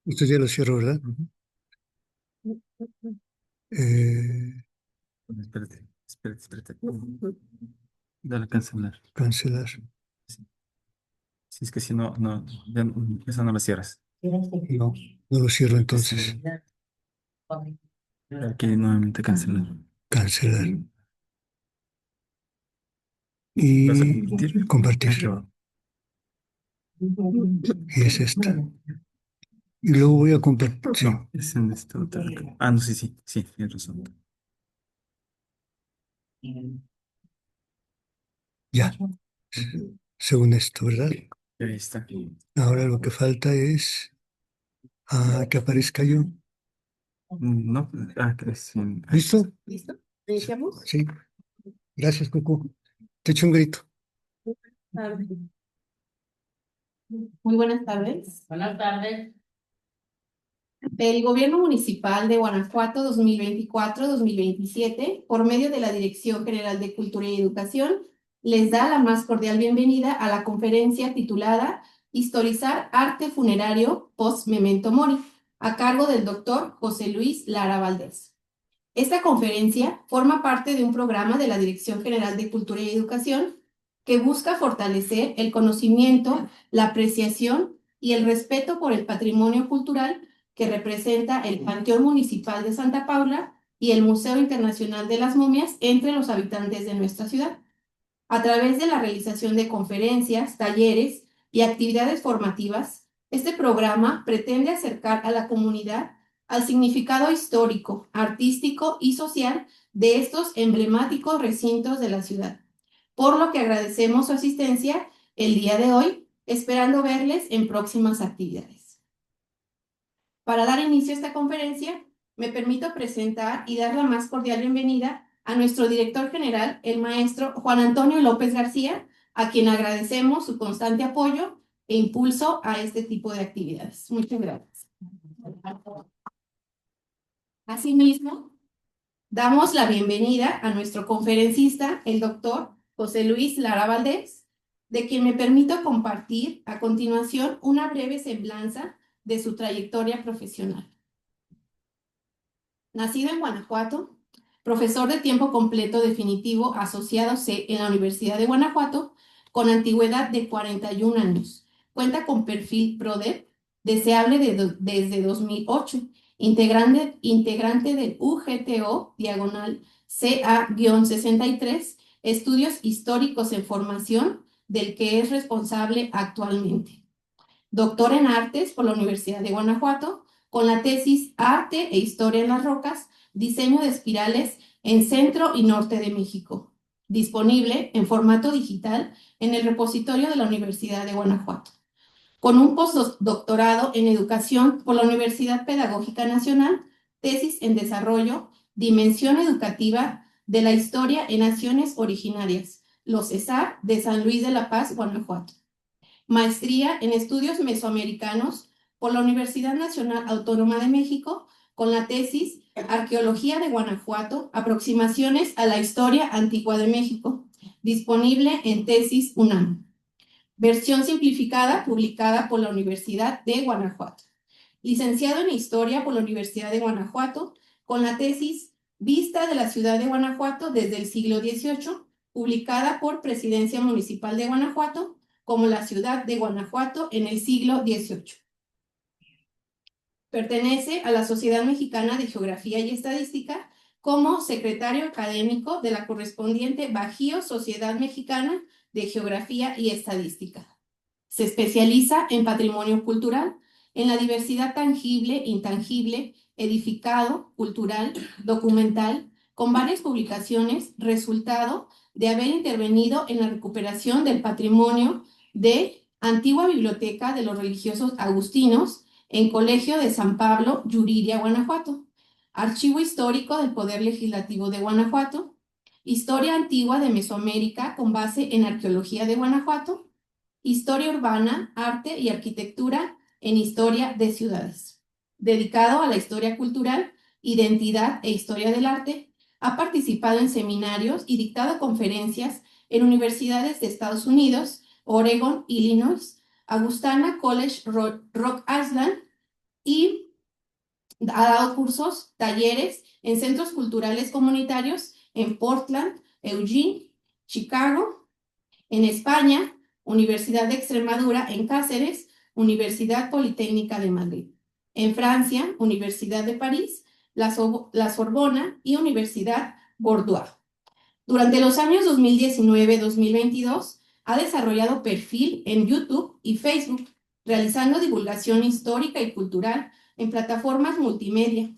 Esto ya lo cierro, ¿verdad? Eh, Espérate. Dale a cancelar. cancelar. Sí. Si es que si no, esa no la cierras. No, no lo cierro entonces. Aquí nuevamente cancelar. Cancelar. ¿Vas a Y compartir? compartir. Y es esta. Y luego voy a compartir. Sí, No, es en esta otra. Ah, no, sí, tienes razón. ya. Según esto, ¿verdad? Ahí está. Ahora lo que falta es que aparezca yo. No, que sí. ¿Listo? ¿Listo? ¿Iniciamos? Sí. Gracias, Coco. Te echo un grito. Muy buenas tardes. Buenas tardes. El Gobierno Municipal de Guanajuato 2024-2027, por medio de la Dirección General de Cultura y Educación, les da la más cordial bienvenida a la conferencia titulada Historizar Arte Funerario Post Memento Mori, a cargo del doctor José Luis Lara Valdés. Esta conferencia forma parte de un programa de la Dirección General de Cultura y Educación que busca fortalecer el conocimiento, la apreciación y el respeto por el patrimonio cultural que representa el Panteón Municipal de Santa Paula y el Museo Internacional de las Momias entre los habitantes de nuestra ciudad. A través de la realización de conferencias, talleres y actividades formativas, este programa pretende acercar a la comunidad al significado histórico, artístico y social de estos emblemáticos recintos de la ciudad, por lo que agradecemos su asistencia el día de hoy, esperando verles en próximas actividades. Para dar inicio a esta conferencia, me permito presentar y dar la más cordial bienvenida a nuestro director general, el maestro Juan Antonio López García, a quien agradecemos su constante apoyo e impulso a este tipo de actividades. Muchas gracias. Asimismo, damos la bienvenida a nuestro conferencista, el doctor José Luis Lara Valdés, de quien me permito compartir a continuación una breve semblanza de su trayectoria profesional. Nacido en Guanajuato, profesor de tiempo completo definitivo asociado C en la Universidad de Guanajuato, con antigüedad de 41 años. Cuenta con perfil PRODEP, deseable desde 2008, integrante del UGTO, diagonal CA-63, estudios históricos en formación, del que es responsable actualmente. Doctor en Artes por la Universidad de Guanajuato, con la tesis Arte e Historia en las Rocas, diseño de espirales en Centro y Norte de México, disponible en formato digital en el repositorio de la Universidad de Guanajuato. Con un postdoctorado en Educación por la Universidad Pedagógica Nacional, tesis en desarrollo, dimensión educativa de la historia en naciones originarias, los CESAR de San Luis de la Paz, Guanajuato. Maestría en Estudios Mesoamericanos por la Universidad Nacional Autónoma de México, con la tesis Arqueología de Guanajuato, aproximaciones a la historia antigua de México, disponible en Tesis UNAM. Versión simplificada publicada por la Universidad de Guanajuato. Licenciado en Historia por la Universidad de Guanajuato, con la tesis Vista de la Ciudad de Guanajuato desde el siglo XVIII, publicada por Presidencia Municipal de Guanajuato, como la ciudad de Guanajuato en el siglo XVIII. Pertenece a la Sociedad Mexicana de Geografía y Estadística como secretario académico de la correspondiente Bajío Sociedad Mexicana de Geografía y Estadística. Se especializa en patrimonio cultural, en la diversidad tangible, intangible, edificado, cultural, documental, con varias publicaciones, resultado de haber intervenido en la recuperación del patrimonio de Antigua Biblioteca de los Religiosos Agustinos en Colegio de San Pablo, Yuriria, Guanajuato, Archivo Histórico del Poder Legislativo de Guanajuato, Historia Antigua de Mesoamérica con base en Arqueología de Guanajuato, Historia Urbana, Arte y Arquitectura en Historia de Ciudades. Dedicado a la historia cultural, identidad e historia del arte, ha participado en seminarios y dictado conferencias en universidades de Estados Unidos, Oregon, Illinois, Augustana College Rock Island y ha dado cursos, talleres en centros culturales comunitarios en Portland, Eugene, Chicago, en España, Universidad de Extremadura en Cáceres, Universidad Politécnica de Madrid. En Francia, Universidad de París, la Sorbona y Universidad Bordeaux. Durante los años 2019-2022, ha desarrollado perfil en YouTube y Facebook, realizando divulgación histórica y cultural en plataformas multimedia,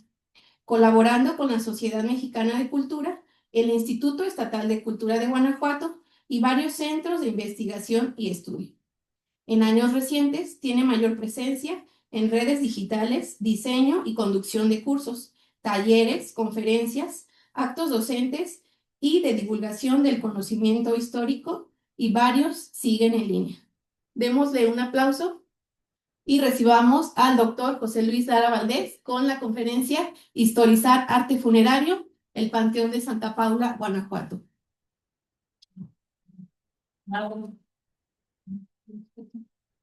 colaborando con la Sociedad Mexicana de Cultura, el Instituto Estatal de Cultura de Guanajuato y varios centros de investigación y estudio. En años recientes tiene mayor presencia en redes digitales, diseño y conducción de cursos, talleres, conferencias, actos docentes y de divulgación del conocimiento histórico, y varios siguen en línea. Démosle un aplauso y recibamos al doctor José Luis Lara Valdés con la conferencia Historizar Arte Funerario, el Panteón de Santa Paula, Guanajuato.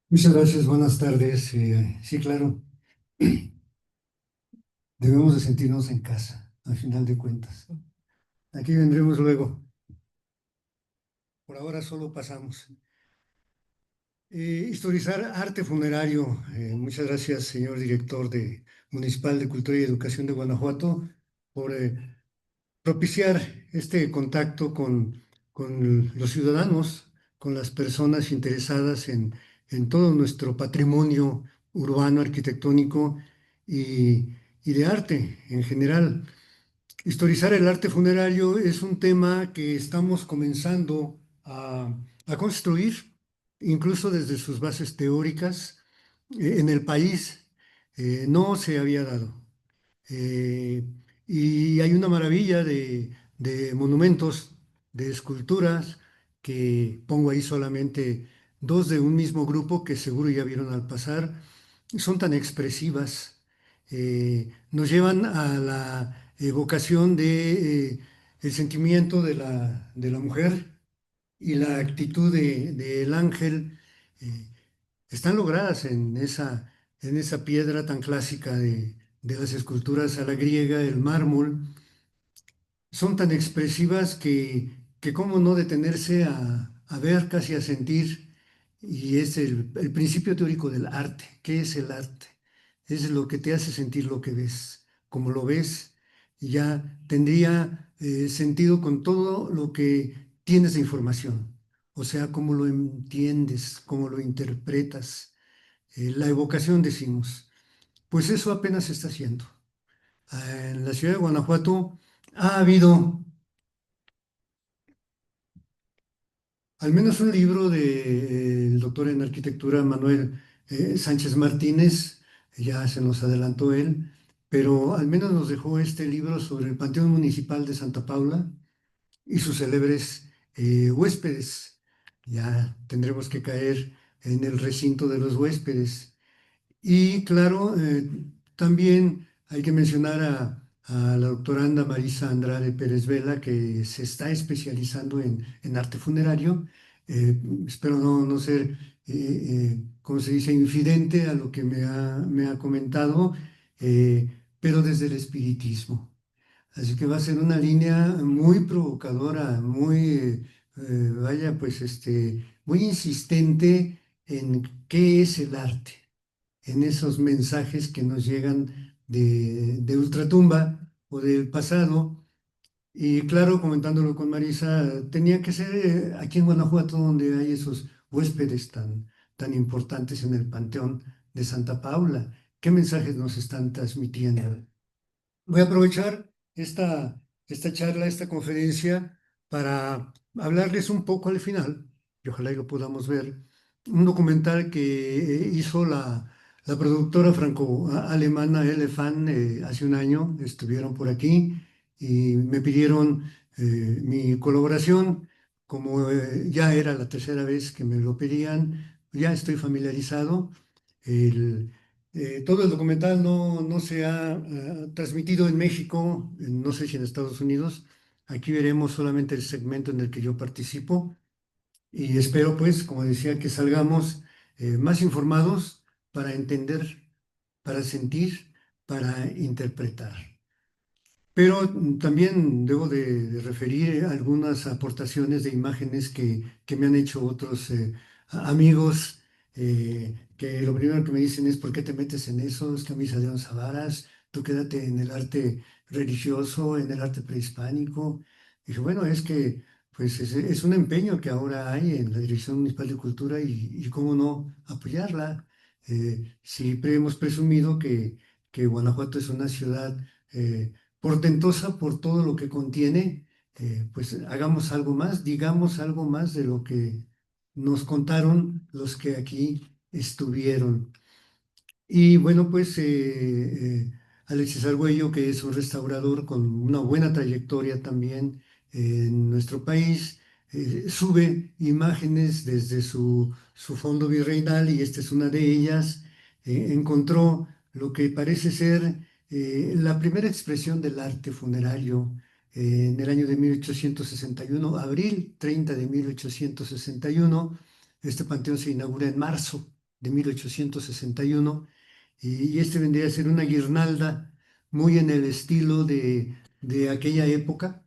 Muchas gracias, buenas tardes. Sí, claro, debemos de sentirnos en casa, al final de cuentas. Aquí vendremos luego. Por ahora solo pasamos. Historizar arte funerario. Muchas gracias, señor director Municipal de Cultura y Educación de Guanajuato, por propiciar este contacto con los ciudadanos, con las personas interesadas en todo nuestro patrimonio urbano, arquitectónico y de arte en general. Historizar el arte funerario es un tema que estamos comenzando a construir, incluso desde sus bases teóricas, en el país. No se había dado. Eh, y hay una maravilla de monumentos, de esculturas, que pongo ahí solamente dos de un mismo grupo que seguro ya vieron al pasar. Son tan expresivas, nos llevan a la evocación de el sentimiento de la mujer y la actitud del ángel. eh, Están logradas en esa piedra tan clásica de las esculturas a la griega, el mármol. Son tan expresivas que cómo no detenerse a ver, casi a sentir, y es el principio teórico del arte. ¿Qué es el arte? Es lo que te hace sentir lo que ves. Como lo ves, ya tendría sentido con todo lo que tienes de información. O sea, cómo lo entiendes, cómo lo interpretas. La evocación, decimos. Pues eso apenas se está haciendo. En la ciudad de Guanajuato ha habido al menos un libro del doctor en arquitectura Manuel Sánchez Martínez, ya se nos adelantó él, pero al menos nos dejó este libro sobre el Panteón Municipal de Santa Paula y sus célebres huéspedes. Ya tendremos que caer en el recinto de los huéspedes. Y claro, también hay que mencionar a la doctoranda Marisa Andrade Pérez Vela, que se está especializando en arte funerario. Espero no ser, como se dice, infidente a lo que me ha comentado, pero desde el espiritismo. Así que va a ser una línea muy provocadora, vaya, pues, muy insistente en qué es el arte, en esos mensajes que nos llegan de ultratumba o del pasado. Y claro, comentándolo con Marisa, tenía que ser aquí en Guanajuato donde hay esos huéspedes tan importantes en el Panteón de Santa Paula. ¿Qué mensajes nos están transmitiendo? Voy a aprovechar esta charla, esta conferencia, para hablarles un poco al final, y ojalá y lo podamos ver, un documental que hizo la productora franco-alemana Elefant hace un año. Estuvieron por aquí y me pidieron mi colaboración. Como ya era la tercera vez que me lo pedían, ya estoy familiarizado. Todo el documental no se ha transmitido en México, no sé si en Estados Unidos. Aquí veremos solamente el segmento en el que yo participo y espero, pues, como decía, que salgamos más informados para entender, para sentir, para interpretar. Pero también debo de referir algunas aportaciones de imágenes que me han hecho otros amigos, que lo primero que me dicen es: ¿por qué te metes en eso? Es camisa de once varas, tú quédate en el arte religioso, en el arte prehispánico. Dije, bueno, es que pues es un empeño que ahora hay en la Dirección Municipal de Cultura y cómo no apoyarla. Siempre hemos presumido que Guanajuato es una ciudad portentosa por todo lo que contiene. Pues hagamos algo más, digamos algo más de lo que nos contaron los que aquí estuvieron. Y bueno, pues Alexis Argüello, que es un restaurador con una buena trayectoria también en nuestro país, sube imágenes desde su fondo virreinal, y esta es una de ellas. Encontró lo que parece ser la primera expresión del arte funerario en el año de 1861, abril 30 de 1861. Este panteón se inaugura en marzo de 1861, y este vendría a ser una guirnalda muy en el estilo de aquella época,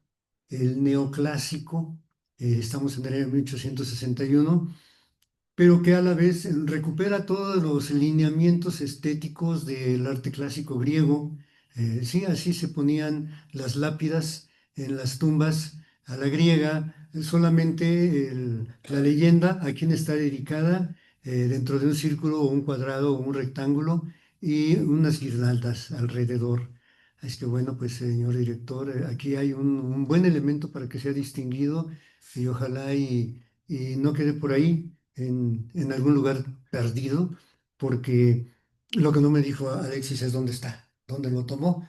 el neoclásico. Estamos en el año 1861, pero que a la vez recupera todos los lineamientos estéticos del arte clásico griego. Sí, así se ponían las lápidas en las tumbas a la griega, solamente la leyenda a quién está dedicada, dentro de un círculo o un cuadrado o un rectángulo, y unas guirnaldas alrededor. Es que bueno, pues señor director, aquí hay un buen elemento para que sea distinguido, y ojalá y no quede por ahí en algún lugar perdido, porque lo que no me dijo Alexis es dónde está, dónde lo tomó.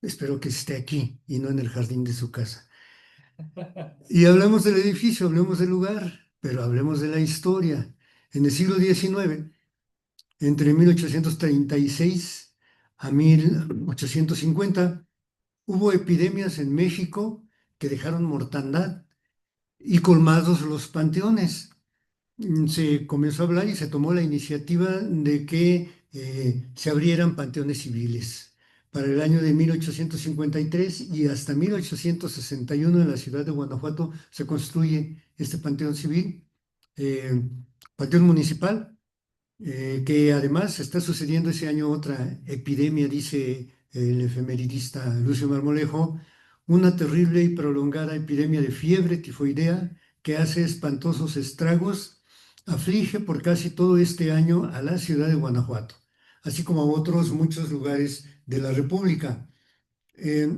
Espero que esté aquí y no en el jardín de su casa. Y hablamos del edificio, hablemos del lugar, pero hablemos de la historia. En el siglo XIX, entre 1836 a 1850, hubo epidemias en México que dejaron mortandad y colmados los panteones. Se comenzó a hablar y se tomó la iniciativa de que se abrieran panteones civiles. Para el año de 1853 y hasta 1861, en la ciudad de Guanajuato se construye este panteón civil, eh, panteón municipal, que además está sucediendo ese año otra epidemia, dice el efemeridista Lucio Marmolejo, una terrible y prolongada epidemia de fiebre tifoidea que hace espantosos estragos, aflige por casi todo este año a la ciudad de Guanajuato, así como a otros muchos lugares de la República. Eh,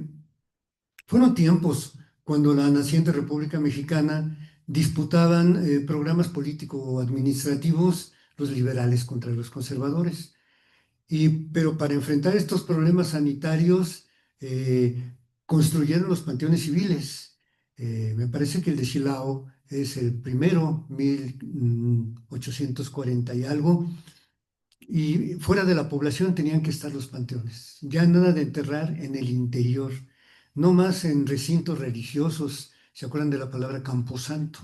Fueron tiempos cuando la naciente República Mexicana disputaban programas político-administrativos los liberales contra los conservadores. Pero para enfrentar estos problemas sanitarios, construyeron los panteones civiles. Me parece que el de Silao es el primero, 1840 y algo, y fuera de la población tenían que estar los panteones. Ya nada de enterrar en el interior, no más en recintos religiosos. ¿Se acuerdan de la palabra camposanto?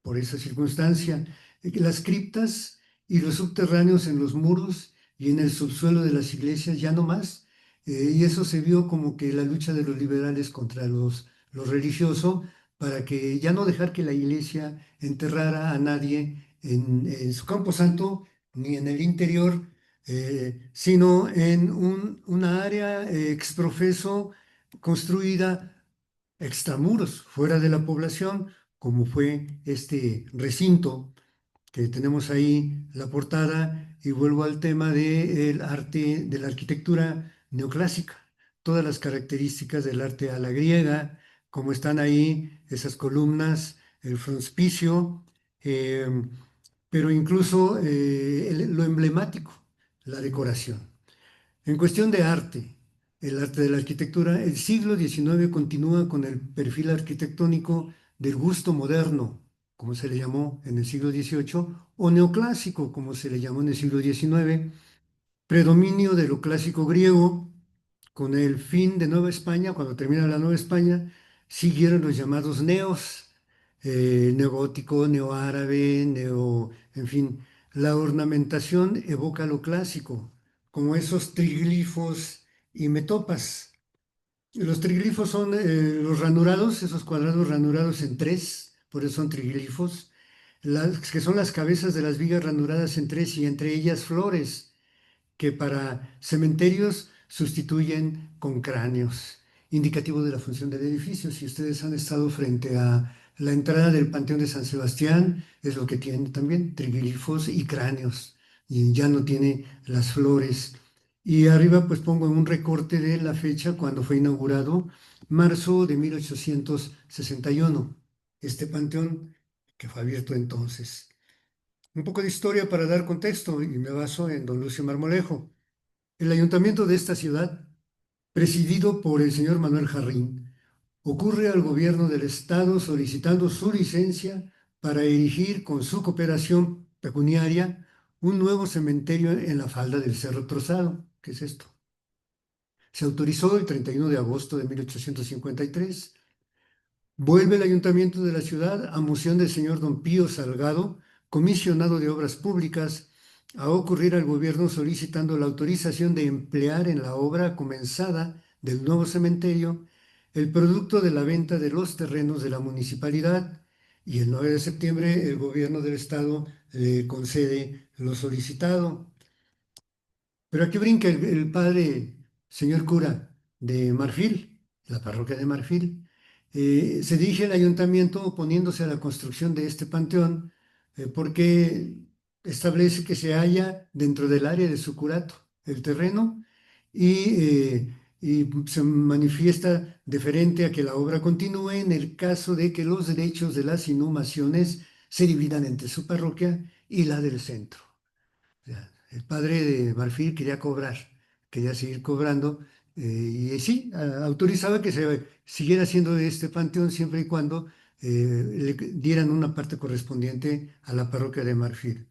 Por esa circunstancia, las criptas y los subterráneos en los muros y en el subsuelo de las iglesias ya no más. Y eso se vio como que la lucha de los liberales contra lo religioso, para que ya no dejar que la iglesia enterrara a nadie en su camposanto ni en el interior, sino en una área exprofeso construida extramuros, fuera de la población, como fue este recinto que tenemos ahí, la portada. Y vuelvo al tema del arte, de la arquitectura neoclásica, todas las características del arte a la griega, como están ahí esas columnas, el frontispicio, eh, pero incluso lo emblemático, la decoración. En cuestión de arte, el arte de la arquitectura, el siglo XIX continúa con el perfil arquitectónico del gusto moderno, como se le llamó en el siglo XVIII, o neoclásico, como se le llamó en el siglo XIX, predominio de lo clásico griego. Con el fin de Nueva España, cuando termina la Nueva España, siguieron los llamados neos, neogótico, neoárabe, en fin, La ornamentación evoca lo clásico, como esos triglifos y metopas. Los triglifos son los ranurados, esos cuadrados ranurados en tres, por eso son triglifos, que son las cabezas de las vigas ranuradas en tres y entre ellas flores que para cementerios sustituyen con cráneos, indicativo de la función del edificio. Si ustedes han estado frente a la entrada del Panteón de San Sebastián, es lo que tiene también, triglifos y cráneos, y ya no tiene las flores. Y arriba pues pongo un recorte de la fecha cuando fue inaugurado, marzo de 1861, este panteón que fue abierto entonces. Un poco de historia para dar contexto y me baso en don Lucio Marmolejo. El ayuntamiento de esta ciudad, presidido por el señor Manuel Jarrín, ocurre al gobierno del estado solicitando su licencia para erigir con su cooperación pecuniaria un nuevo cementerio en la falda del Cerro Trozado. ¿Qué es esto? Se autorizó el 31 de agosto de 1853. Vuelve el ayuntamiento de la ciudad a moción del señor don Pío Salgado, comisionado de Obras Públicas, a ocurrir al gobierno solicitando la autorización de emplear en la obra comenzada del nuevo cementerio el producto de la venta de los terrenos de la municipalidad. Y el 9 de septiembre el gobierno del estado le concede lo solicitado. Pero aquí brinca el padre, señor cura de Marfil, la parroquia de Marfil. Se dirige al ayuntamiento oponiéndose a la construcción de este panteón porque establece que se halla dentro del área de su curato, el terreno, y se manifiesta deferente a que la obra continúe en el caso de que los derechos de las inhumaciones se dividan entre su parroquia y la del centro. O sea, el padre de Marfil quería cobrar, quería seguir cobrando, y sí, autorizaba que se siguiera haciendo de este panteón siempre y cuando le dieran una parte correspondiente a la parroquia de Marfil.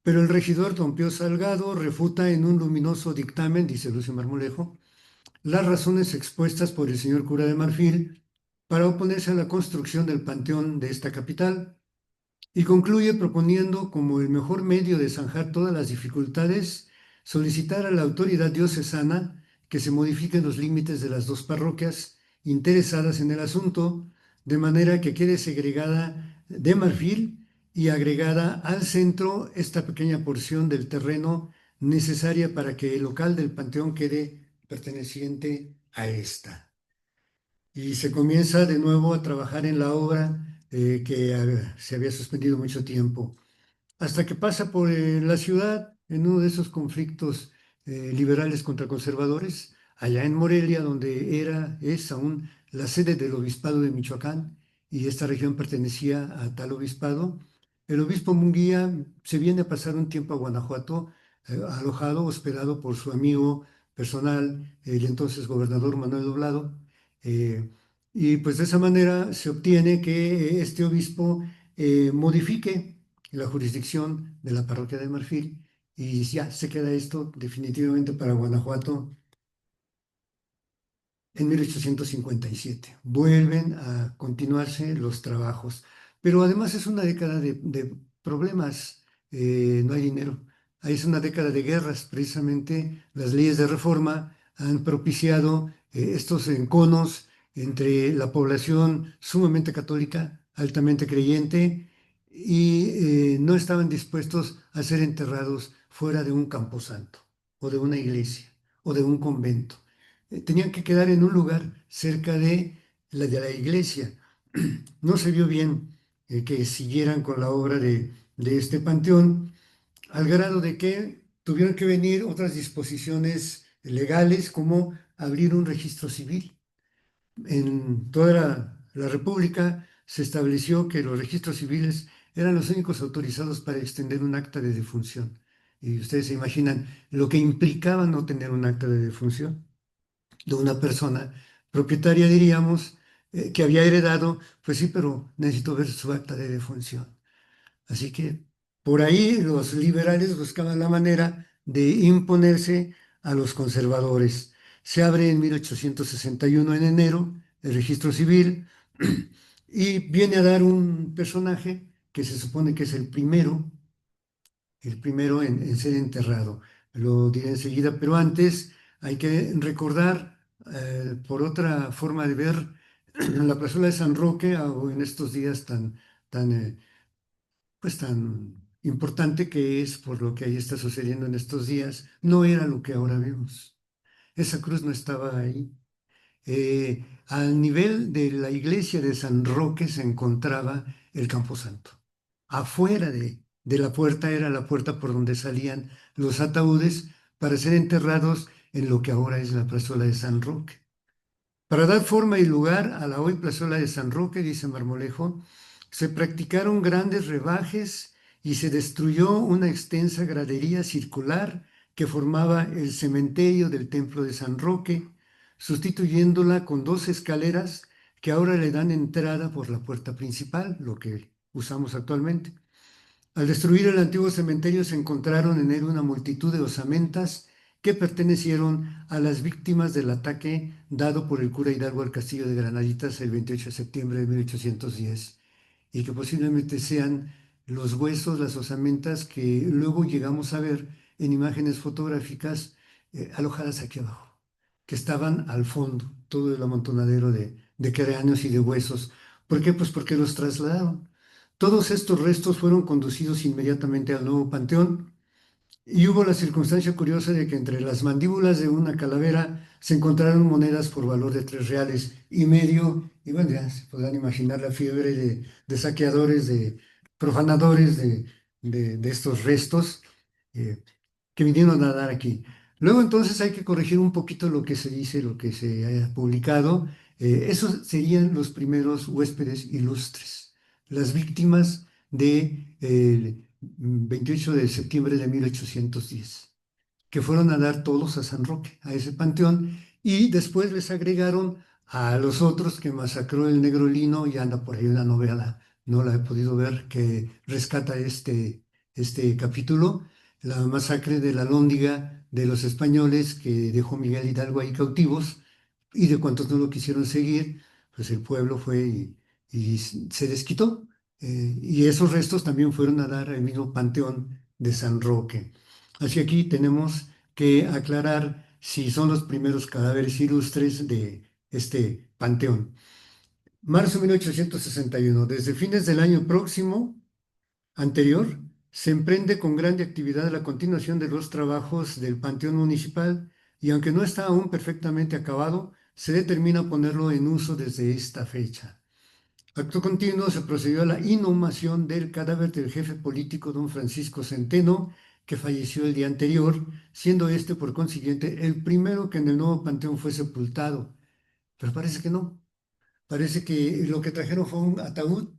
Pero el regidor don Pío Salgado refuta en un luminoso dictamen, dice Lucio Marmolejo, las razones expuestas por el señor cura de Marfil para oponerse a la construcción del panteón de esta capital y concluye proponiendo como el mejor medio de zanjar todas las dificultades, solicitar a la autoridad diocesana que se modifiquen los límites de las dos parroquias interesadas en el asunto, de manera que quede segregada de Marfil y agregada al centro esta pequeña porción del terreno necesaria para que el local del panteón quede perteneciente a esta. Y se comienza de nuevo a trabajar en la obra que se había suspendido mucho tiempo, hasta que pasa por la ciudad en uno de esos conflictos liberales contra conservadores, allá en Morelia, donde es aún la sede del obispado de Michoacán, y esta región pertenecía a tal obispado. El obispo Munguía se viene a pasar un tiempo a Guanajuato, alojado, hospedado por su amigo personal, el entonces gobernador Manuel Doblado, eh, y pues de esa manera se obtiene que este obispo modifique la jurisdicción de la parroquia de Marfil y ya se queda esto definitivamente para Guanajuato en 1857. Vuelven a continuarse los trabajos, pero además es una década de problemas, no hay dinero. Ahí es una década de guerras, precisamente las leyes de reforma han propiciado estos enconos entre la población sumamente católica, altamente creyente, y no estaban dispuestos a ser enterrados fuera de un camposanto, o de una iglesia, o de un convento. Tenían que quedar en un lugar cerca de la iglesia. No se vio bien que siguieran con la obra de este panteón, al grado de que tuvieron que venir otras disposiciones legales, como abrir un registro civil. En toda la República se estableció que los registros civiles eran los únicos autorizados para extender un acta de defunción. Y ustedes se imaginan lo que implicaba no tener un acta de defunción de una persona propietaria, diríamos, que había heredado, pues sí, pero necesito ver su acta de defunción. Así que por ahí los liberales buscaban la manera de imponerse a los conservadores. Se abre en 1861 en enero el registro civil y viene a dar un personaje que se supone que es el primero el primero en ser enterrado. Lo diré enseguida, pero antes hay que recordar, por otra forma de ver, la plazuela de San Roque, en estos días tan, pues tan importante que es por lo que ahí está sucediendo en estos días, no era lo que ahora vemos. Esa cruz no estaba ahí. Al nivel de la iglesia de San Roque se encontraba el Camposanto. Afuera de la puerta era la puerta por donde salían los ataúdes para ser enterrados en lo que ahora es la plazuela de San Roque. Para dar forma y lugar a la hoy plazuela de San Roque, dice Marmolejo, se practicaron grandes rebajes y se destruyó una extensa gradería circular que formaba el cementerio del templo de San Roque, sustituyéndola con dos escaleras que ahora le dan entrada por la puerta principal, lo que usamos actualmente. Al destruir el antiguo cementerio se encontraron en él una multitud de osamentas que pertenecieron a las víctimas del ataque dado por el cura Hidalgo al castillo de Granaditas el 28 de septiembre de 1810 y que posiblemente sean los huesos, las osamentas que luego llegamos a ver en imágenes fotográficas alojadas aquí abajo, que estaban al fondo, todo el amontonadero de cráneos y de huesos. ¿Por qué? Pues porque los trasladaron. Todos estos restos fueron conducidos inmediatamente al nuevo panteón y hubo la circunstancia curiosa de que entre las mandíbulas de una calavera se encontraron monedas por valor de 3,5 reales, y bueno, ya se podrán imaginar la fiebre de saqueadores, de profanadores de estos restos eh, que vinieron a dar aquí. Luego entonces hay que corregir un poquito lo que se dice, lo que se haya publicado. Esos serían los primeros huéspedes ilustres, las víctimas del 28 de septiembre de 1810, que fueron a dar todos a San Roque, a ese panteón, y después les agregaron a los otros que masacró el Negro Lino, y anda por ahí una novela, no la he podido ver, que rescata este capítulo, la masacre de la Lóndiga de los españoles que dejó Miguel Hidalgo ahí cautivos, y de cuantos no lo quisieron seguir, pues el pueblo fue y se desquitó. Y esos restos también fueron a dar al mismo panteón de San Roque. Así aquí tenemos que aclarar si son los primeros cadáveres ilustres de este panteón. Marzo de 1861. Desde fines del año próximo, anterior, se emprende con grande actividad la continuación de los trabajos del Panteón Municipal y aunque no está aún perfectamente acabado, se determina ponerlo en uso desde esta fecha. Acto continuo se procedió a la inhumación del cadáver del jefe político don Francisco Centeno, que falleció el día anterior, siendo este por consiguiente el primero que en el nuevo panteón fue sepultado. Pero parece que no. Parece que lo que trajeron fue un ataúd,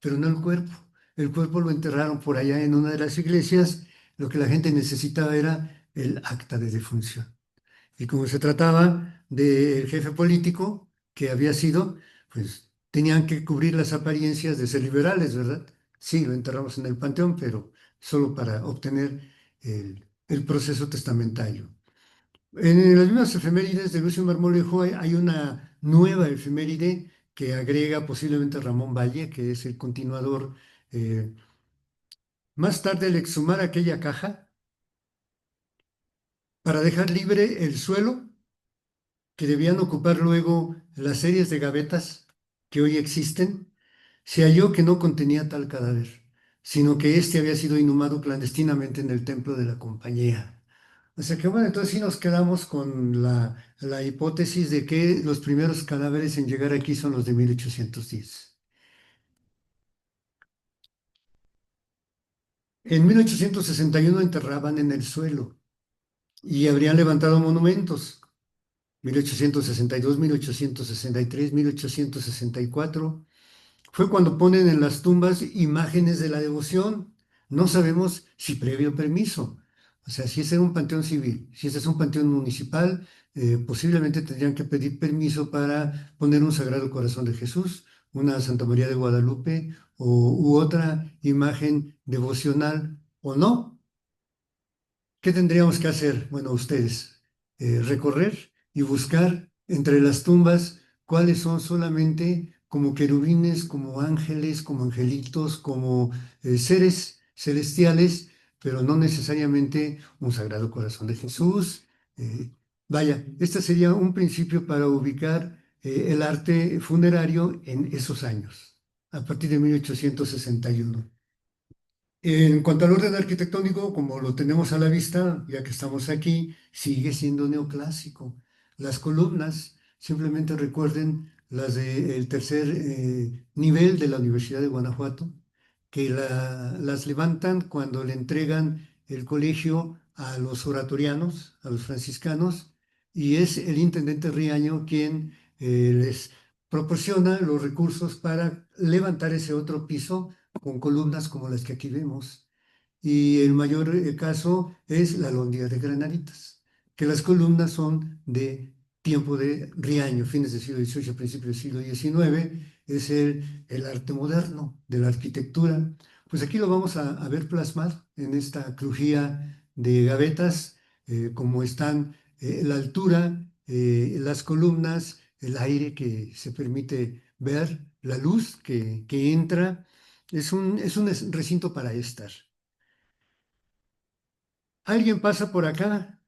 pero no el cuerpo. El cuerpo lo enterraron por allá en una de las iglesias. Lo que la gente necesitaba era el acta de defunción. Y como se trataba del jefe político que había sido, pues tenían que cubrir las apariencias de ser liberales, ¿verdad? Sí, lo enterramos en el panteón, pero solo para obtener el proceso testamentario. En las mismas efemérides de Lucio Marmolejo hay una nueva efeméride que agrega posiblemente Ramón Valle, que es el continuador. eh, Más tarde, al exhumar aquella caja para dejar libre el suelo que debían ocupar luego las series de gavetas que hoy existen, se halló que no contenía tal cadáver, sino que éste había sido inhumado clandestinamente en el templo de la compañía. O sea que bueno, entonces sí nos quedamos con la hipótesis de que los primeros cadáveres en llegar aquí son los de 1810. En 1861 enterraban en el suelo y habrían levantado monumentos. 1862, 1863, 1864. Fue cuando ponen en las tumbas imágenes de la devoción. No sabemos si previo permiso. O sea, si ese era un panteón civil, si ese es un panteón municipal, posiblemente tendrían que pedir permiso para poner un Sagrado Corazón de Jesús, una Santa María de Guadalupe u otra imagen devocional o no. ¿Qué tendríamos que hacer? Bueno, ustedes, recorrer y buscar entre las tumbas cuáles son solamente como querubines, como ángeles, como angelitos, como seres celestiales pero no necesariamente un Sagrado Corazón de Jesús. Vaya, este sería un principio para ubicar el arte funerario en esos años, a partir de 1861. En cuanto al orden arquitectónico, como lo tenemos a la vista, ya que estamos aquí, sigue siendo neoclásico. Las columnas, simplemente recuerden las del tercer nivel de la Universidad de Guanajuato, que las levantan cuando le entregan el colegio a los oratorianos, a los franciscanos, y es el intendente Riaño quien les proporciona los recursos para levantar ese otro piso con columnas como las que aquí vemos. Y el mayor caso es la Lóndiga de Granaditas, que las columnas son de tiempo de Riaño, fines del siglo XVIII, principios del siglo XIX, es el arte moderno de la arquitectura. Pues aquí lo vamos a ver plasmado en esta crujía de gavetas, como están la altura, las columnas, el aire que se permite ver, la luz que entra. Es un recinto para estar. Alguien pasa por acá,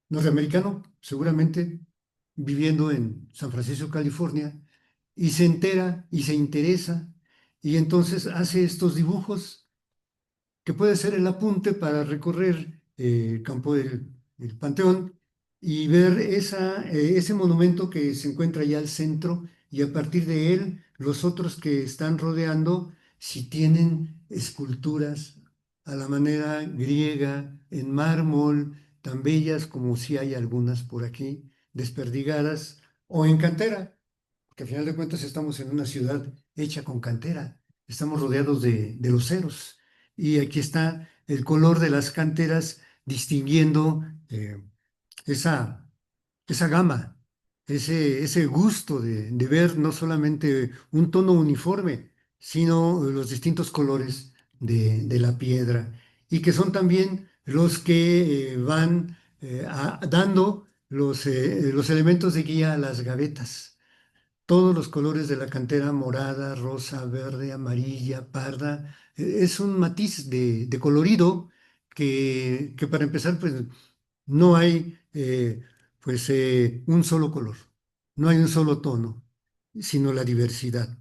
norteamericano, seguramente, viviendo en San Francisco, California, y se entera y se interesa, y entonces hace estos dibujos que puede ser el apunte para recorrer el campo del Panteón y ver ese monumento que se encuentra ya al centro y a partir de él los otros que están rodeando, si tienen esculturas a la manera griega, en mármol, tan bellas como si hay algunas por aquí, desperdigadas, o en cantera, porque al final de cuentas estamos en una ciudad hecha con cantera, estamos rodeados de loseros. Y aquí está el color de las canteras distinguiendo esa, esa gama, ese gusto de ver no solamente un tono uniforme, sino los distintos colores de la piedra, y que son también los que van dando los elementos de guía a las gavetas. Todos los colores de la cantera, morada, rosa, verde, amarilla, parda, es un matiz de colorido que para empezar, pues no hay un solo color, no hay un solo tono, sino la diversidad.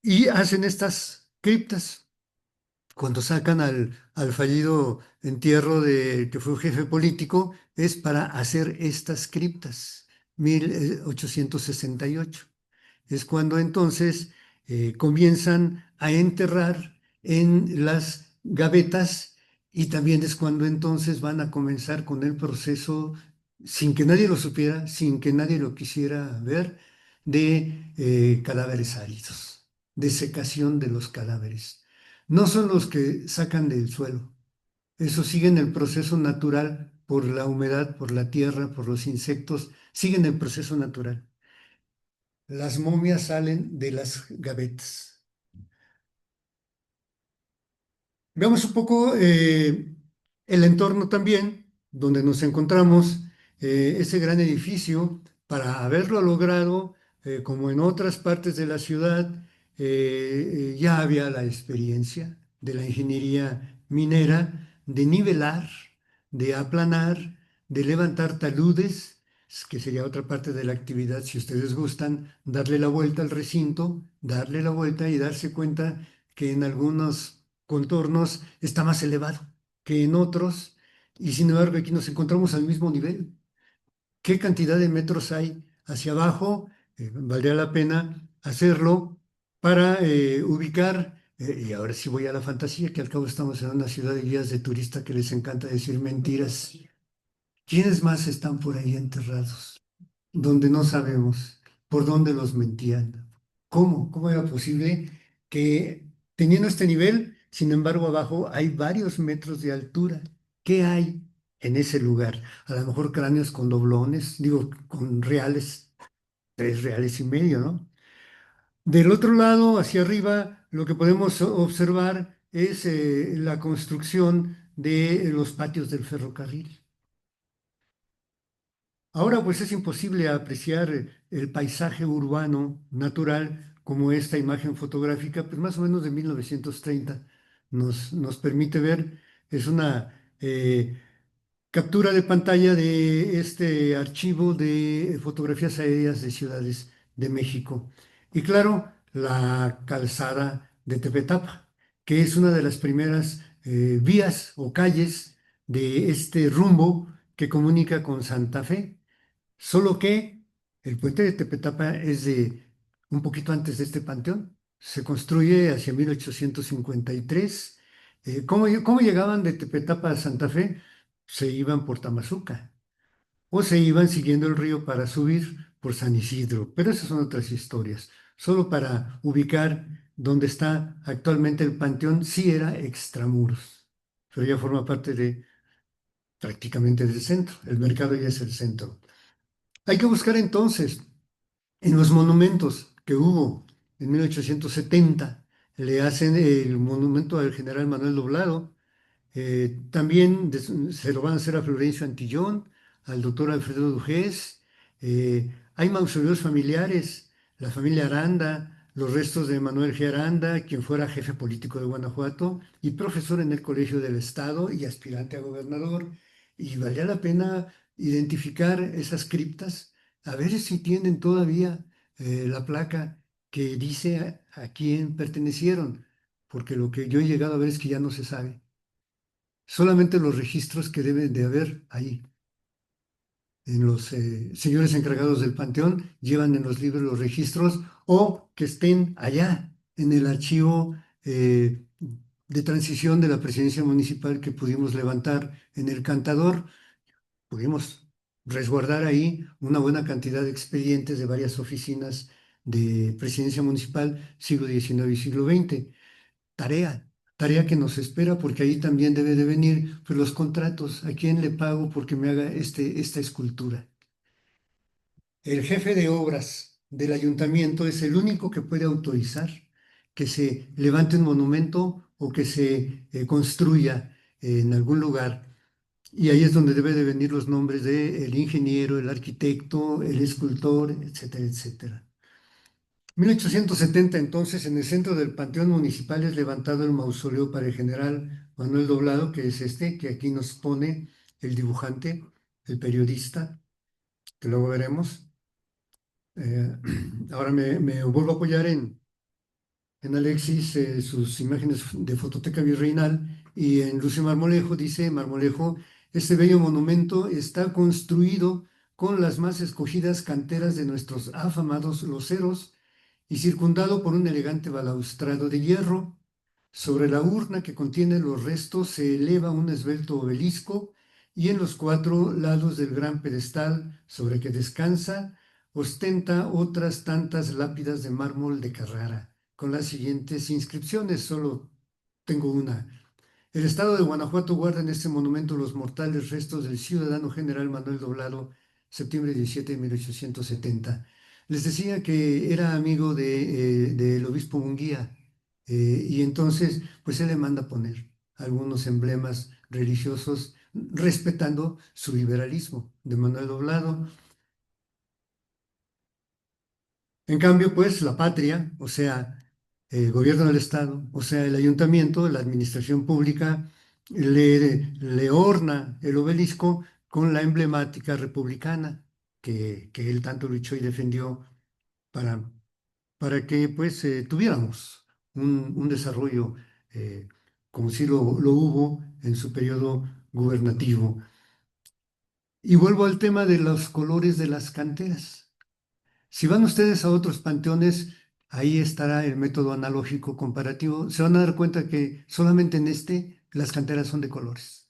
Y hacen estas criptas cuando sacan al fallido entierro de que fue un jefe político, es para hacer estas criptas, 1868. Es cuando entonces comienzan a enterrar en las gavetas y también es cuando entonces van a comenzar con el proceso, sin que nadie lo supiera, sin que nadie lo quisiera ver, de cadáveres áridos, de secación de los cadáveres. No son los que sacan del suelo, eso siguen el proceso natural por la humedad, por la tierra, por los insectos, siguen el proceso natural. Las momias salen de las gavetas. Veamos un poco el entorno también, donde nos encontramos, ese gran edificio. Para haberlo logrado, como en otras partes de la ciudad, ya había la experiencia de la ingeniería minera, de nivelar, de aplanar, de levantar taludes, que sería otra parte de la actividad, si ustedes gustan, darle la vuelta al recinto, darle la vuelta y darse cuenta que en algunos contornos está más elevado que en otros, y sin embargo aquí nos encontramos al mismo nivel. ¿Qué cantidad de metros hay hacia abajo? Valdría la pena hacerlo para ubicar, y ahora sí voy a la fantasía, que al cabo estamos en una ciudad de guías de turista que les encanta decir mentiras. ¿Quiénes más están por ahí enterrados? Donde no sabemos por dónde los mentían. ¿Cómo? ¿Cómo era posible que teniendo este nivel, sin embargo, abajo hay varios metros de altura? ¿Qué hay en ese lugar? A lo mejor cráneos con doblones, digo, con reales, 3,5 reales, ¿no? Del otro lado, hacia arriba, lo que podemos observar es la construcción de los patios del ferrocarril. Ahora pues es imposible apreciar el paisaje urbano natural como esta imagen fotográfica, pues más o menos de 1930, nos permite ver, es una captura de pantalla de este archivo de fotografías aéreas de ciudades de México. Y claro, la calzada de Tepetapa, que es una de las primeras vías o calles de este rumbo que comunica con Santa Fe. Solo que el puente de Tepetapa es de un poquito antes de este panteón. Se construye hacia 1853. ¿Cómo llegaban de Tepetapa a Santa Fe? Se iban por Tamazuca o se iban siguiendo el río para subir por San Isidro. Pero esas son otras historias. Solo para ubicar dónde está actualmente el panteón, sí era extramuros, pero ya forma parte de prácticamente del centro. El mercado ya es el centro. Hay que buscar entonces en los monumentos que hubo en 1870. Le hacen el monumento al general Manuel Doblado. También se lo van a hacer a Florencio Antillón, al doctor Alfredo Dujés. Hay mausoleos familiares, la familia Aranda, los restos de Manuel G. Aranda, quien fuera jefe político de Guanajuato y profesor en el Colegio del Estado y aspirante a gobernador. Y valía la pena identificar esas criptas, a ver si tienen todavía la placa que dice a quién pertenecieron, porque lo que yo he llegado a ver es que ya no se sabe. Solamente los registros que deben de haber ahí. En los señores encargados del panteón llevan en los libros los registros o que estén allá en el archivo de transición de la presidencia municipal que pudimos levantar en el Cantador. Pudimos resguardar ahí una buena cantidad de expedientes de varias oficinas de presidencia municipal, siglo XIX y siglo XX. Tarea, tarea que nos espera porque ahí también debe de venir pues, los contratos. ¿A quién le pago porque me haga esta escultura? El jefe de obras del ayuntamiento es el único que puede autorizar que se levante un monumento o que se construya en algún lugar. Y ahí es donde debe de venir los nombres del ingeniero, el arquitecto, el escultor, etcétera, etcétera. 1870 entonces, en el centro del Panteón Municipal es levantado el mausoleo para el general Manuel Doblado, que es este, que aquí nos pone el dibujante, el periodista, que luego veremos. Eh, ahora me vuelvo a apoyar en Alexis, sus imágenes de Fototeca Virreinal, y en Lucio Marmolejo, dice Marmolejo, este bello monumento está construido con las más escogidas canteras de nuestros afamados loceros y circundado por un elegante balaustrado de hierro. Sobre la urna que contiene los restos se eleva un esbelto obelisco y en los cuatro lados del gran pedestal sobre que descansa ostenta otras tantas lápidas de mármol de Carrara, con las siguientes inscripciones. Solo tengo una. El estado de Guanajuato guarda en este monumento los mortales restos del ciudadano general Manuel Doblado, septiembre 17 de 1870. Les decía que era amigo del obispo Munguía, y entonces, pues él le manda poner algunos emblemas religiosos respetando su liberalismo de Manuel Doblado. En cambio, pues la patria, o sea, el gobierno del Estado, o sea, el ayuntamiento, la administración pública, le orna el obelisco con la emblemática republicana que él tanto luchó y defendió para, para que pues tuviéramos un desarrollo como si lo hubo en su periodo gubernativo. Y vuelvo al tema de los colores de las canteras. Si van ustedes a otros panteones, ahí estará el método analógico comparativo. Se van a dar cuenta que solamente en este las canteras son de colores.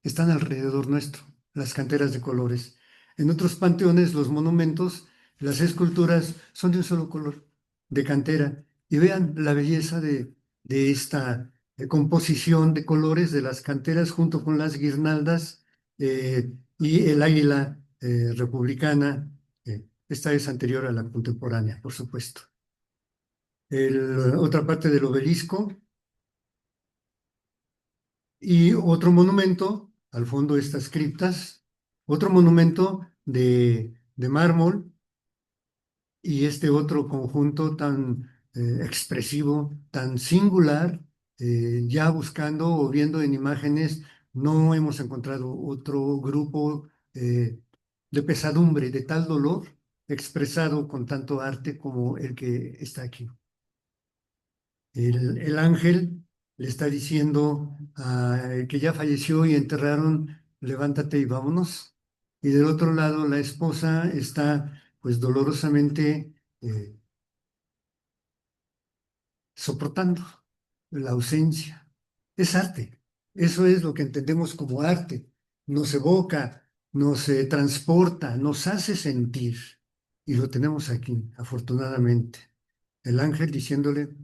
Están alrededor nuestro, las canteras de colores. En otros panteones, los monumentos, las esculturas son de un solo color, de cantera. Y vean la belleza de esta composición de colores de las canteras junto con las guirnaldas y el águila republicana. Esta es anterior a la contemporánea, por supuesto. Otra parte del obelisco y otro monumento, al fondo de estas criptas, otro monumento de mármol y este otro conjunto tan expresivo, tan singular, ya buscando o viendo en imágenes, no hemos encontrado otro grupo de pesadumbre, de tal dolor expresado con tanto arte como el que está aquí. El ángel le está diciendo al que ya falleció y enterraron, levántate y vámonos. Y del otro lado, la esposa está pues dolorosamente soportando la ausencia. Es arte. Eso es lo que entendemos como arte. Nos evoca, nos transporta, nos hace sentir. Y lo tenemos aquí, afortunadamente. El ángel diciéndole,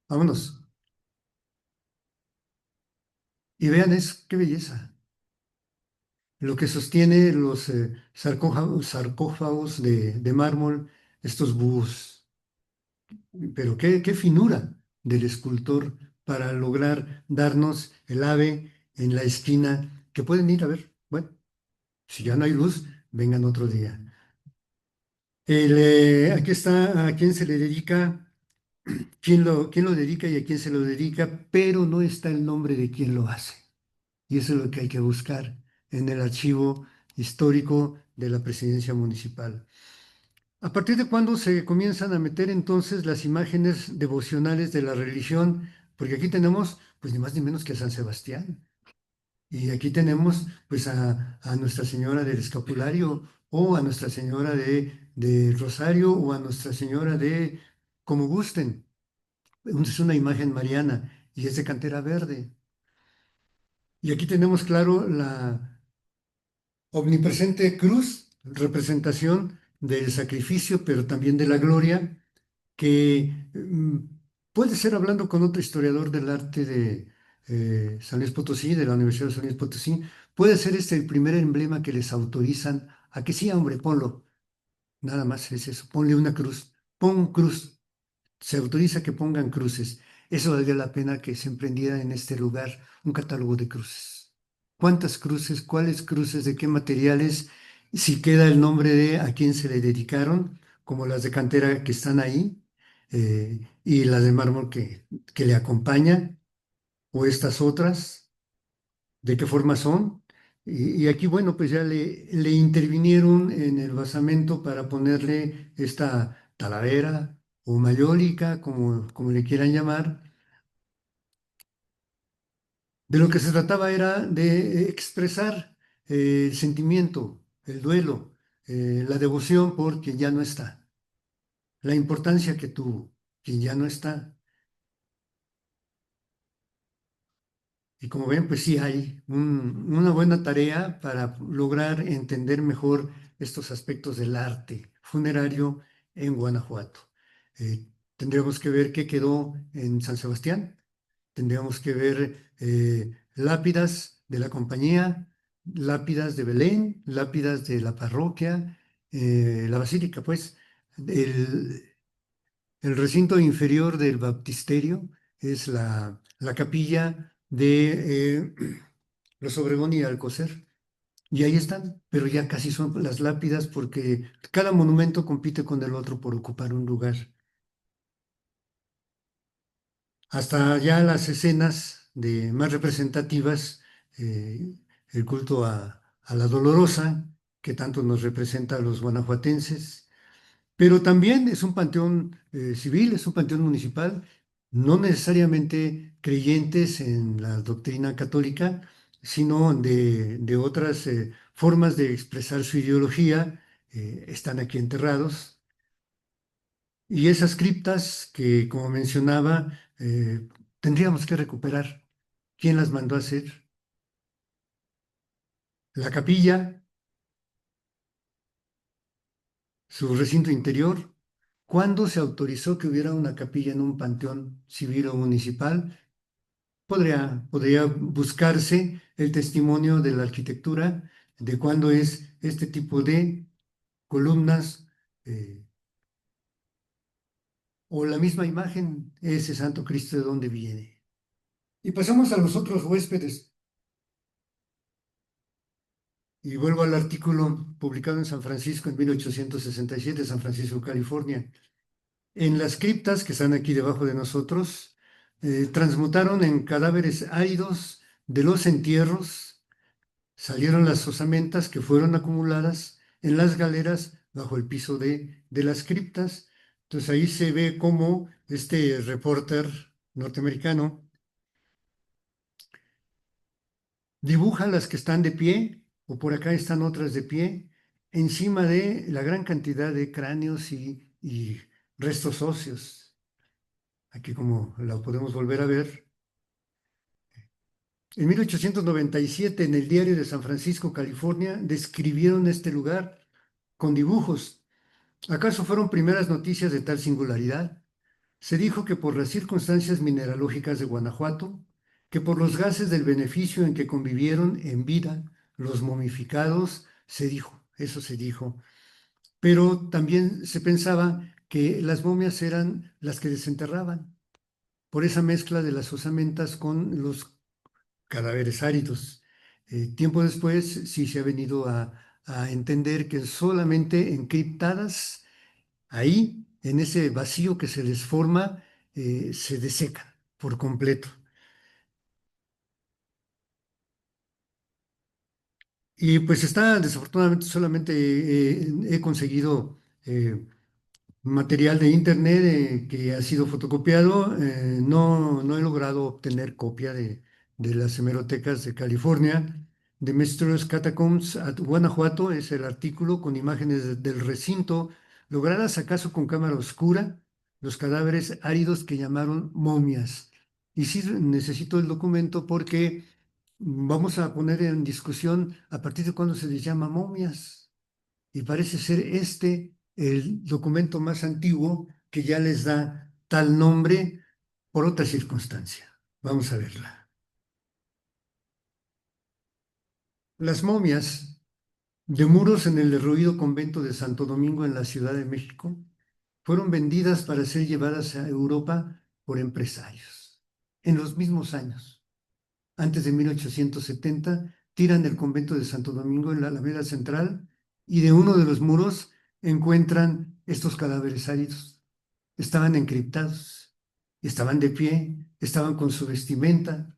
vámonos. Y vean, qué belleza. Lo que sostiene los sarcófagos de mármol, estos búhos. Pero qué finura del escultor para lograr darnos el ave en la esquina que pueden ir a ver. Bueno, si ya no hay luz, vengan otro día. Aquí está a quién se le dedica, quién lo dedica y a quién se lo dedica, pero no está el nombre de quién lo hace. Y eso es lo que hay que buscar en el archivo histórico de la presidencia municipal. ¿A partir de cuándo se comienzan a meter entonces las imágenes devocionales de la religión? Porque aquí tenemos, pues ni más ni menos que a San Sebastián. Y aquí tenemos, pues a Nuestra Señora del Escapulario, o a Nuestra Señora de Rosario, o a Nuestra Señora de, como gusten. Es una imagen mariana y es de cantera verde. Y aquí tenemos claro la omnipresente cruz, representación del sacrificio, pero también de la gloria, que puede ser, hablando con otro historiador del arte de San Luis Potosí, de la Universidad de San Luis Potosí, puede ser este el primer emblema que les autorizan a que sí, hombre, ponlo. Nada más es eso, ponle una cruz, pon cruz. Se autoriza que pongan cruces. Eso valdría la pena que se emprendiera en este lugar un catálogo de cruces. ¿Cuántas cruces? ¿Cuáles cruces? ¿De qué materiales? Si queda el nombre de a quién se le dedicaron, como las de cantera que están ahí, y las de mármol que le acompañan, o estas otras, ¿de qué forma son? Y aquí, bueno, pues ya le intervinieron en el basamento para ponerle esta talavera o mayólica, como le quieran llamar. De lo que se trataba era de expresar el sentimiento, el duelo, la devoción por quien ya no está, la importancia que tuvo quien ya no está. Y como ven, pues sí hay una buena tarea para lograr entender mejor estos aspectos del arte funerario en Guanajuato. Tendríamos que ver qué quedó en San Sebastián, tendríamos que ver lápidas de la compañía, lápidas de Belén, lápidas de la parroquia, la basílica, pues, el, el recinto inferior del baptisterio es la capilla de los Obregón y Alcocer. Y ahí están, pero ya casi son las lápidas porque cada monumento compite con el otro por ocupar un lugar. Hasta ya las escenas más representativas, el culto a la Dolorosa, que tanto nos representa a los guanajuatenses, pero también es un panteón civil, es un panteón municipal, no necesariamente creyentes en la doctrina católica, sino de otras formas de expresar su ideología, están aquí enterrados. Y esas criptas que, como mencionaba, tendríamos que recuperar. ¿Quién las mandó a hacer? La capilla, su recinto interior. ¿Cuándo se autorizó que hubiera una capilla en un panteón civil o municipal? Podría buscarse el testimonio de la arquitectura de cuándo es este tipo de columnas o la misma imagen, ese Santo Cristo de dónde viene. Y pasamos a los otros huéspedes. Y vuelvo al artículo publicado en San Francisco en 1867, San Francisco, California. En las criptas que están aquí debajo de nosotros, transmutaron en cadáveres áridos de los entierros, salieron las osamentas que fueron acumuladas en las galeras bajo el piso de las criptas. Entonces ahí se ve cómo este reporter norteamericano dibuja las que están de pie, o por acá están otras de pie, encima de la gran cantidad de cráneos y restos óseos. Aquí como la podemos volver a ver. En 1897, en el diario de San Francisco, California, describieron este lugar con dibujos. ¿Acaso fueron primeras noticias de tal singularidad? Se dijo que por las circunstancias mineralógicas de Guanajuato, que por los gases del beneficio en que convivieron en vida los momificados, se dijo, eso se dijo. Pero también se pensaba que las momias eran las que desenterraban, por esa mezcla de las osamentas con los cadáveres áridos. Tiempo después sí se ha venido a entender que solamente encriptadas ahí, en ese vacío que se les forma, se desecan por completo. Y pues está, desafortunadamente, solamente he conseguido material de internet que ha sido fotocopiado. No he logrado obtener copia de las hemerotecas de California. The Mysterious Catacombs at Guanajuato es el artículo con imágenes del recinto, logradas acaso con cámara oscura, los cadáveres áridos que llamaron momias. Y sí necesito el documento porque vamos a poner en discusión a partir de cuándo se les llama momias. Y parece ser este el documento más antiguo que ya les da tal nombre por otra circunstancia. Vamos a verla. Las momias de muros en el derruido convento de Santo Domingo en la Ciudad de México fueron vendidas para ser llevadas a Europa por empresarios. En los mismos años, antes de 1870, tiran el convento de Santo Domingo en la Alameda Central y de uno de los muros encuentran estos cadáveres áridos. Estaban encriptados, estaban de pie, estaban con su vestimenta.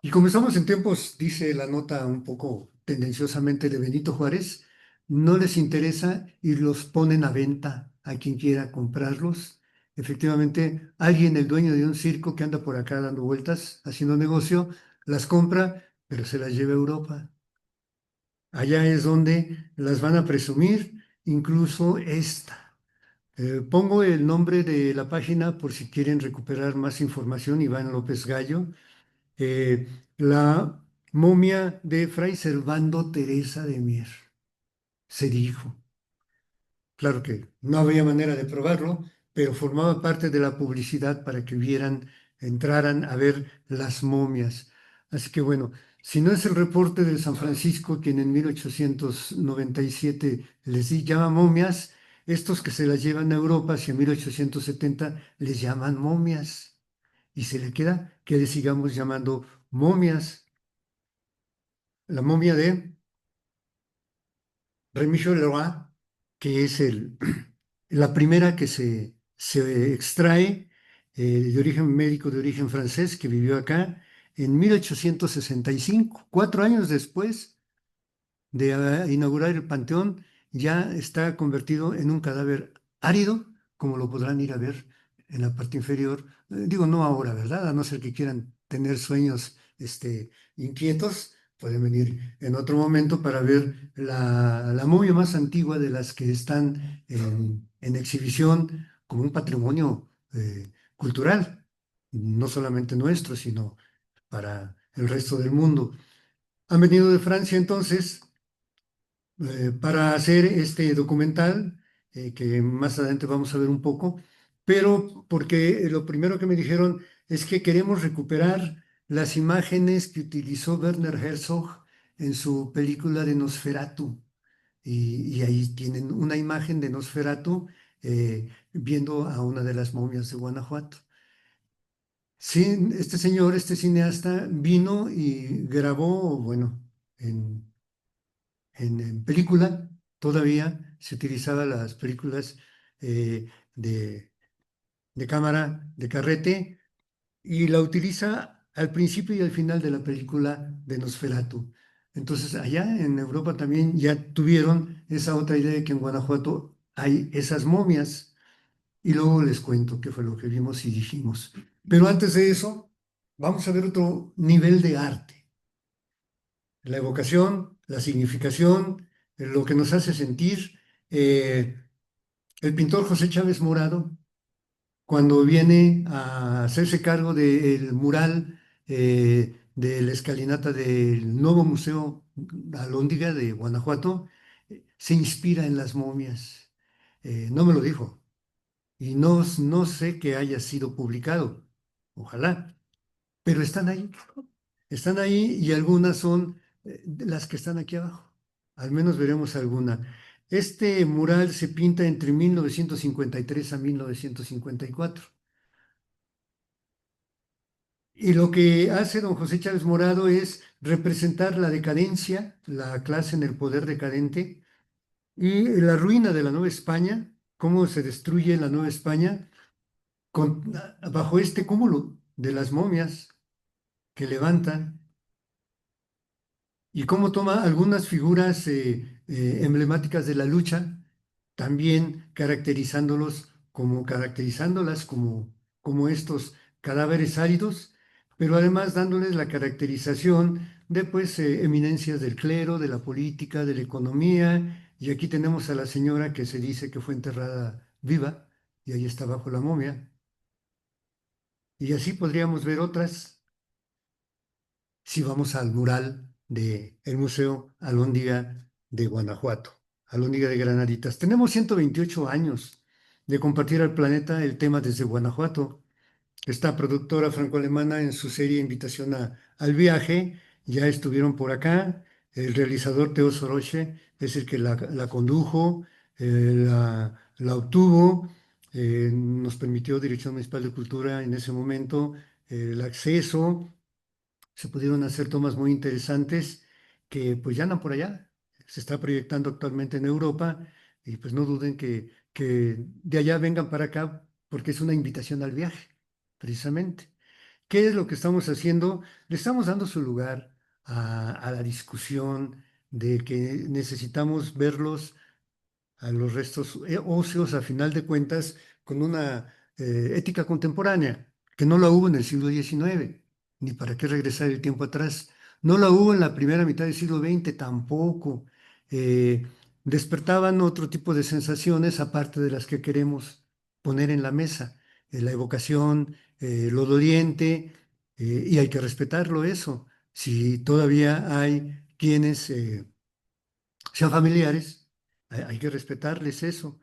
Y como estamos en tiempos, dice la nota un poco tendenciosamente de Benito Juárez, no les interesa y los ponen a venta a quien quiera comprarlos. Efectivamente, alguien, el dueño de un circo que anda por acá dando vueltas, haciendo negocio, las compra, pero se las lleva a Europa. Allá es donde las van a presumir, incluso esta. Pongo el nombre de la página por si quieren recuperar más información, Iván López Gallo. eh, la momia de Fray Servando Teresa de Mier, se dijo. Claro que no había manera de probarlo, pero formaba parte de la publicidad para que vieran, entraran a ver las momias. Así que bueno, si no es el reporte de San Francisco quien en 1897 llama momias, estos que se las llevan a Europa hacia 1870 les llaman momias. Y se le queda que le sigamos llamando momias. La momia de Remigio Leroy, que es la primera que se extrae de origen médico, de origen francés, que vivió acá en 1865, 4 años después de inaugurar el Panteón, ya está convertido en un cadáver árido, como lo podrán ir a ver en la parte inferior. Digo, no ahora, ¿verdad? A no ser que quieran tener sueños inquietos, pueden venir en otro momento para ver la momia más antigua de las que están en exhibición como un patrimonio cultural, no solamente nuestro, sino para el resto del mundo. Han venido de Francia entonces para hacer este documental, que más adelante vamos a ver un poco, pero porque lo primero que me dijeron es que queremos recuperar las imágenes que utilizó Werner Herzog en su película de Nosferatu. Y ahí tienen una imagen de Nosferatu viendo a una de las momias de Guanajuato. Sí, este señor, este cineasta, vino y grabó, bueno, en película, todavía se utilizaban las películas eh, de, de cámara, de carrete, y la utiliza al principio y al final de la película de Nosferatu. Entonces, allá en Europa también ya tuvieron esa otra idea de que en Guanajuato hay esas momias. Y luego les cuento qué fue lo que vimos y dijimos. Pero antes de eso, vamos a ver otro nivel de arte. La evocación, la significación, lo que nos hace sentir. Eh, el pintor José Chávez Morado, cuando viene a hacerse cargo del mural de la escalinata del nuevo Museo Alhóndiga de Guanajuato, se inspira en las momias. No me lo dijo y no sé que haya sido publicado, ojalá, pero están ahí y algunas son las que están aquí abajo, al menos veremos alguna. Este mural se pinta entre 1953 a 1954. Y lo que hace don José Chávez Morado es representar la decadencia, la clase en el poder decadente y la ruina de la Nueva España, cómo se destruye la Nueva España bajo este cúmulo de las momias que levantan y cómo toma algunas figuras emblemáticas de la lucha, también caracterizándolas como estos cadáveres áridos, pero además dándoles la caracterización de pues eminencias del clero, de la política, de la economía, y aquí tenemos a la señora que se dice que fue enterrada viva, y ahí está bajo la momia, y así podríamos ver otras si vamos al mural del Museo Alhóndiga de Guanajuato, Alhóndiga de Granaditas. Tenemos 128 años de compartir al planeta el tema desde Guanajuato. Esta productora franco-alemana en su serie Invitación al Viaje ya estuvieron por acá. El realizador Teo Soroche es el que la condujo, la obtuvo, nos permitió Dirección Municipal de Cultura en ese momento el acceso, se pudieron hacer tomas muy interesantes que pues ya andan por allá. Se está proyectando actualmente en Europa y pues no duden que de allá vengan para acá porque es una invitación al viaje, precisamente. ¿Qué es lo que estamos haciendo? Le estamos dando su lugar a la discusión de que necesitamos verlos a los restos óseos, a final de cuentas, con una ética contemporánea, que no la hubo en el siglo XIX, ni para qué regresar el tiempo atrás. No la hubo en la primera mitad del siglo XX tampoco. Eh, Despertaban otro tipo de sensaciones aparte de las que queremos poner en la mesa. La evocación, lo doliente, y hay que respetarlo eso. Si todavía hay quienes sean familiares, hay que respetarles eso.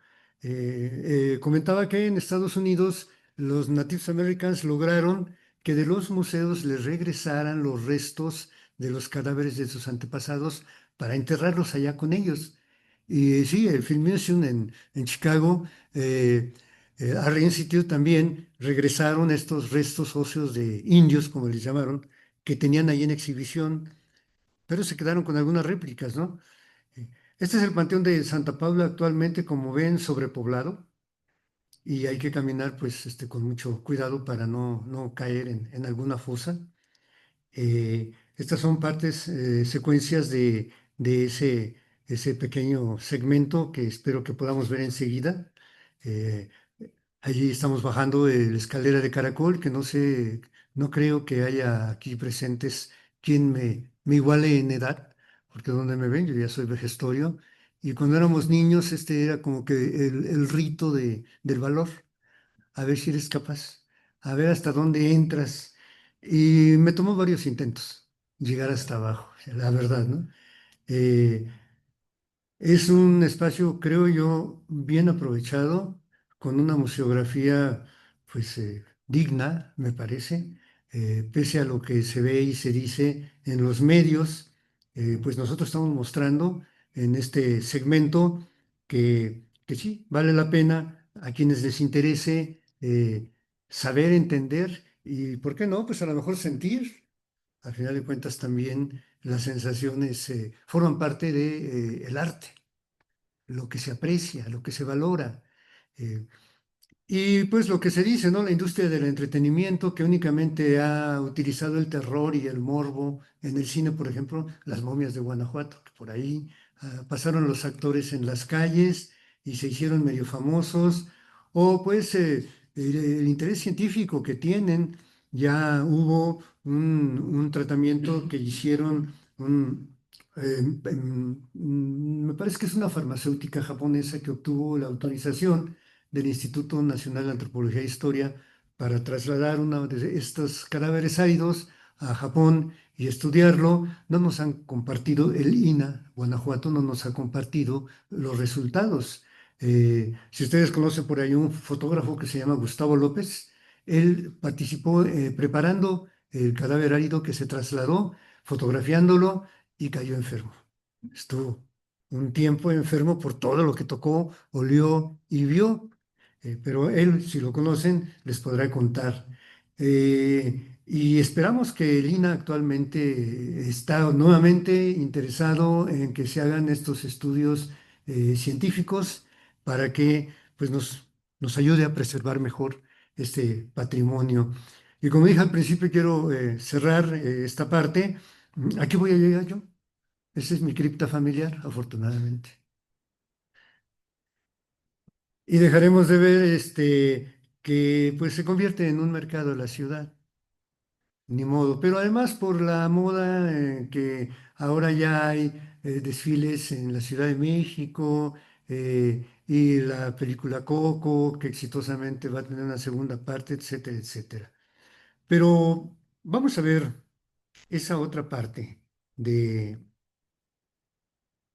Comentaba que en Estados Unidos los Native Americans lograron que de los museos les regresaran los restos de los cadáveres de sus antepasados para enterrarlos allá con ellos. Y sí, el Film Museum en Chicago, Art Institute también regresaron estos restos óseos de indios, como les llamaron, que tenían ahí en exhibición, pero se quedaron con algunas réplicas, ¿no? Este es el Panteón de Santa Paula actualmente, como ven, sobrepoblado y hay que caminar pues con mucho cuidado para no caer en alguna fosa. Estas son partes, secuencias de ese pequeño segmento que espero que podamos ver enseguida. Eh, Allí estamos bajando la escalera de caracol, que no sé, no creo que haya aquí presentes quien me iguale en edad, porque donde me ven, yo ya soy vejestorio, y cuando éramos niños, este era como que el rito del valor, a ver si eres capaz, a ver hasta dónde entras. Y me tomó varios intentos llegar hasta abajo, la verdad, ¿no? Eh, es un espacio, creo yo, bien aprovechado, con una museografía, pues, digna, me parece, pese a lo que se ve y se dice en los medios, pues nosotros estamos mostrando en este segmento que sí, vale la pena a quienes les interese saber, entender y, ¿por qué no? Pues a lo mejor sentir. Al final de cuentas también las sensaciones forman parte de, el arte, lo que se aprecia, lo que se valora. Eh, Y pues lo que se dice, ¿no? La industria del entretenimiento que únicamente ha utilizado el terror y el morbo en el cine, por ejemplo, Las momias de Guanajuato, que por ahí pasaron los actores en las calles y se hicieron medio famosos, o pues el interés científico que tienen, ya hubo un tratamiento que hicieron, me parece que es una farmacéutica japonesa que obtuvo la autorización del Instituto Nacional de Antropología e Historia para trasladar uno de estos cadáveres áridos a Japón y estudiarlo. No nos han compartido, el INA, Guanajuato, no nos ha compartido los resultados. Si ustedes conocen por ahí un fotógrafo que se llama Gustavo López, él participó preparando el cadáver árido que se trasladó, fotografiándolo y cayó enfermo. Estuvo un tiempo enfermo por todo lo que tocó, olió y vio, pero él, si lo conocen, les podrá contar. Y esperamos que el INA actualmente está nuevamente interesado en que se hagan estos estudios científicos para que pues, nos ayude a preservar mejor este patrimonio. Y como dije al principio, quiero cerrar esta parte. Aquí voy a llegar yo. Esa es mi cripta familiar, afortunadamente. Y dejaremos de ver que pues se convierte en un mercado la ciudad, ni modo. Pero además por la moda que ahora ya hay desfiles en la Ciudad de México y la película Coco, que exitosamente va a tener una segunda parte, etcétera, etcétera. Pero vamos a ver esa otra parte de,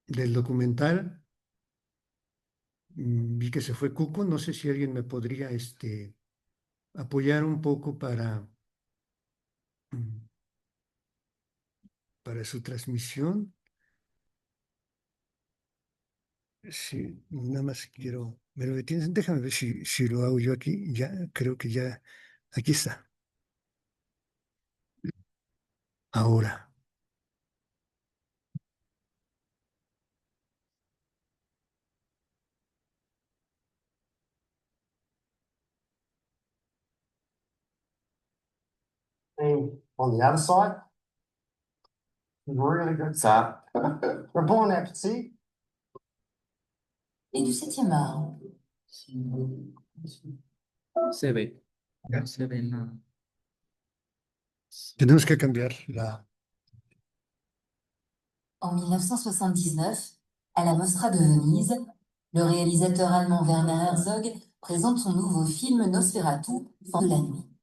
del documental. Vi que se fue Cuco, no sé si alguien me podría apoyar un poco mm, para su transmisión. Sí, nada más quiero, me lo detienes, déjame ver si lo hago yo aquí, ya, creo que ya, aquí está, ahora. On the other side, really good side. Bon appétit. Et du septième art. Se ve. Se ve nada. Tenemos que cambiar la... En 1979, à la Mostra de Venise, le réalisateur allemand Werner Herzog présente son nouveau film Nosferatu, Fan de la nuit.